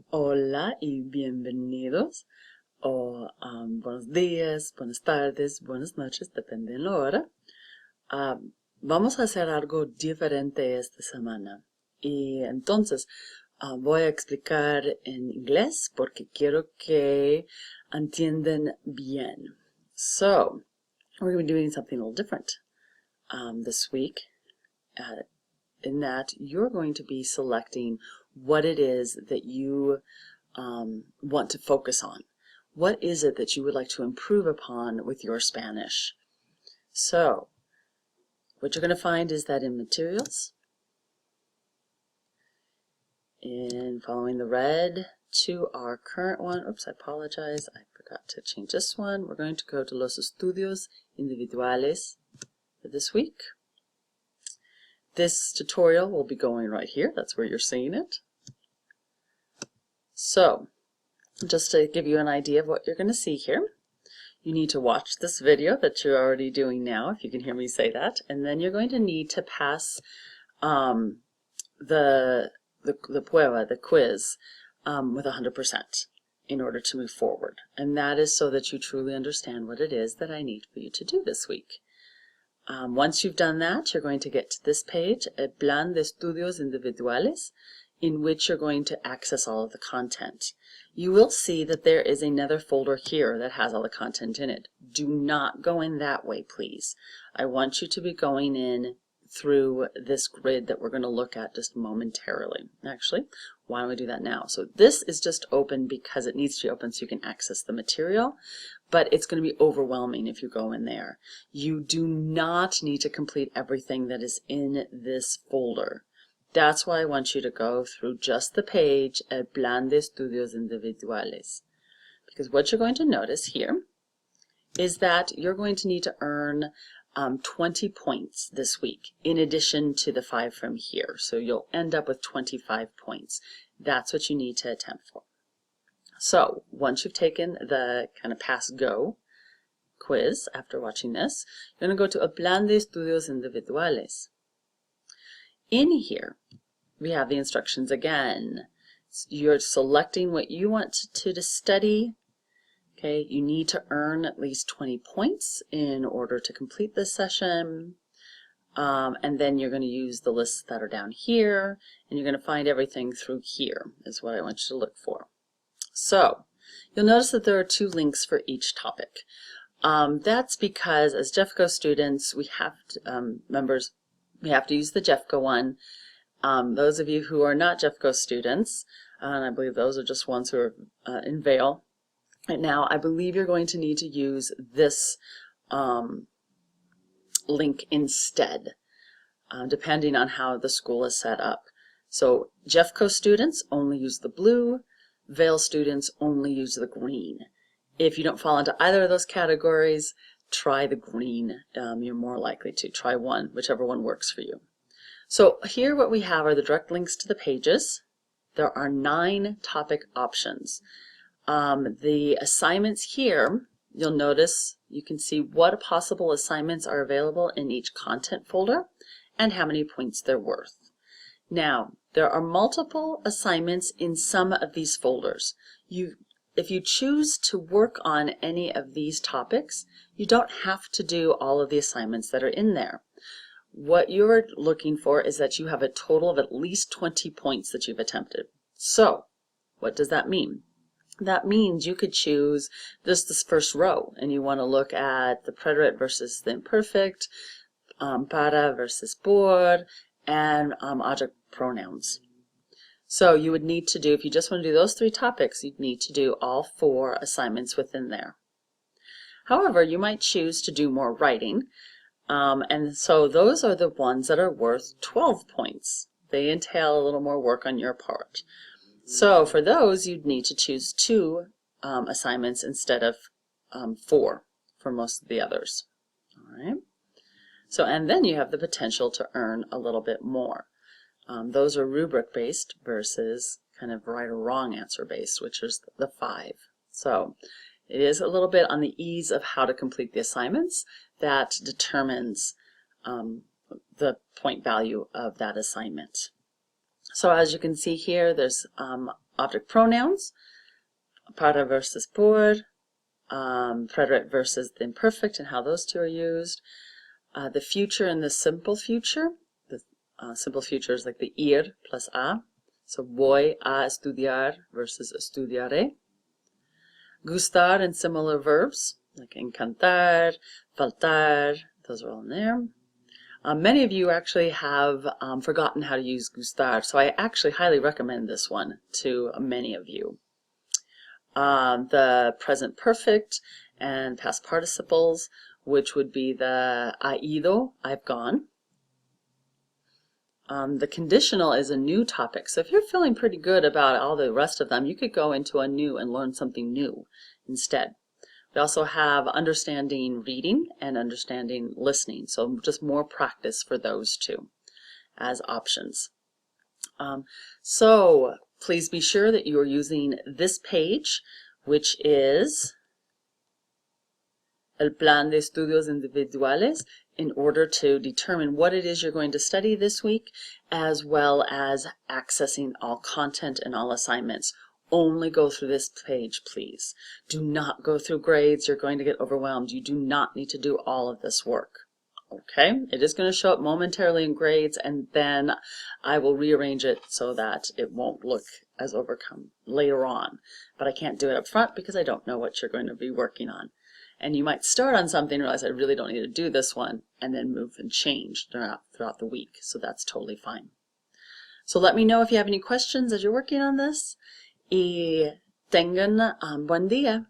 Hola y bienvenidos. O buenos días, buenas tardes, buenas noches, depende de la hora. Vamos a hacer algo diferente esta semana. Y entonces voy a explicar en inglés porque quiero que entiendan bien. So, we're going to be doing something a little different this week. In that you're going to be selecting what it is that you want to focus on. What is it that you would like to improve upon with your Spanish? So, what you're going to find is that in materials, in following the red to our current one, oops, I apologize, I forgot to change this one. We're going to go to Los Estudios Individuales for this week. This tutorial will be going right here. That's where you're seeing it. So, just to give you an idea of what you're going to see here, you need to watch this video that you're already doing now, if you can hear me say that, and then you're going to need to pass the prueba, the quiz, with 100% in order to move forward. And that is so that you truly understand what it is that I need for you to do this week. Once you've done that, you're going to get to this page, El Plan de Estudios Individuales, in which you're going to access all of the content. You will see that there is another folder here that has all the content in it. Do not go in that way, please. I want you to be going in through this grid that we're going to look at just momentarily. Actually, why don't we do that now? So this is just open because it needs to be open so you can access the material, but it's going to be overwhelming if you go in there. You do not need to complete everything that is in this folder. That's why I want you to go through just the page, El Plan de Estudios Individuales. Because what you're going to notice here is that you're going to need to earn 20 points this week, in addition to the 5 from here. So you'll end up with 25 points. That's what you need to attempt for. So once you've taken the kind of pass-go quiz after watching this, you're going to go to El Plan de Estudios Individuales. In here, we have the instructions again. You're selecting what you want to study. Okay, you need to earn at least 20 points in order to complete this session. And then you're going to use the lists that are down here, and you're going to find everything through here is what I want you to look for. So, you'll notice that there are 2 links for each topic. That's because as JEFCO students, we have to, we have to use the JEFCO one. Those of you who are not JEFCO students, and I believe those are just ones who are in Vail right now, I believe you're going to need to use this link instead, depending on how the school is set up. So JEFCO students only use the blue, Vail students only use the green. If you don't fall into either of those categories, try the green. You're more likely to. Try one, whichever one works for you. So here what we have are the direct links to the pages. There are 9 topic options. The assignments here, you'll notice you can see what possible assignments are available in each content folder and how many points they're worth. Now, there are multiple assignments in some of these folders. If you choose to work on any of these topics, you don't have to do all of the assignments that are in there. What you're looking for is that you have a total of at least 20 points that you've attempted. So, what does that mean? That means you could choose this first row, and you want to look at the preterite versus the imperfect, para versus por, and object pronouns. So you would need to do, if you just want to do those 3 topics, you'd need to do all 4 assignments within there. However, you might choose to do more writing, and so those are the ones that are worth 12 points. They entail a little more work on your part. So for those, you'd need to choose 2 assignments instead of 4 for most of the others. All right. So, and then you have the potential to earn a little bit more. Those are rubric-based versus kind of right or wrong answer-based, which is the 5. So it is a little bit on the ease of how to complete the assignments that determines the point value of that assignment. So as you can see here, there's object pronouns, para versus por, preterite versus the imperfect and how those two are used, the future and the simple future. The simple future is like the ir plus a. So voy a estudiar versus estudiaré. Gustar and similar verbs like encantar, faltar, those are all in there. Many of you actually have forgotten how to use gustar, so I actually highly recommend this one to many of you. The present perfect and past participles, which would be the ha ido, I've gone. The conditional is a new topic, so if you're feeling pretty good about all the rest of them, you could go into a new and learn something new instead. We also have understanding reading and understanding listening, so just more practice for those two as options. So please be sure that you are using this page, which is El Plan de Estudios Individuales, in order to determine what it is you're going to study this week, as well as accessing all content and all assignments. Only go through this page, please. Do not go through grades. You're going to get overwhelmed. You do not need to do all of this work. Okay? It is going to show up momentarily in grades, and then I will rearrange it so that it won't look as overcome later on. But I can't do it up front because I don't know what you're going to be working on. And you might start on something and realize I really don't need to do this one, and then move and change throughout the week. So that's totally fine. So let me know if you have any questions as you're working on this. Y tengan buen día.